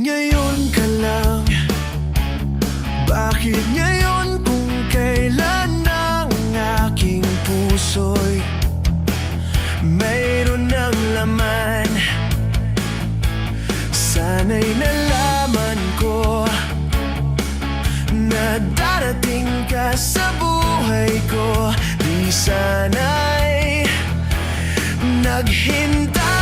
ngayon ka lang? Bakit ngayon kung kailan ang aking puso'y mayroon ng laman? Sana'y nalaman ko na darating ka sa buhay ko. Di sana'y naghintay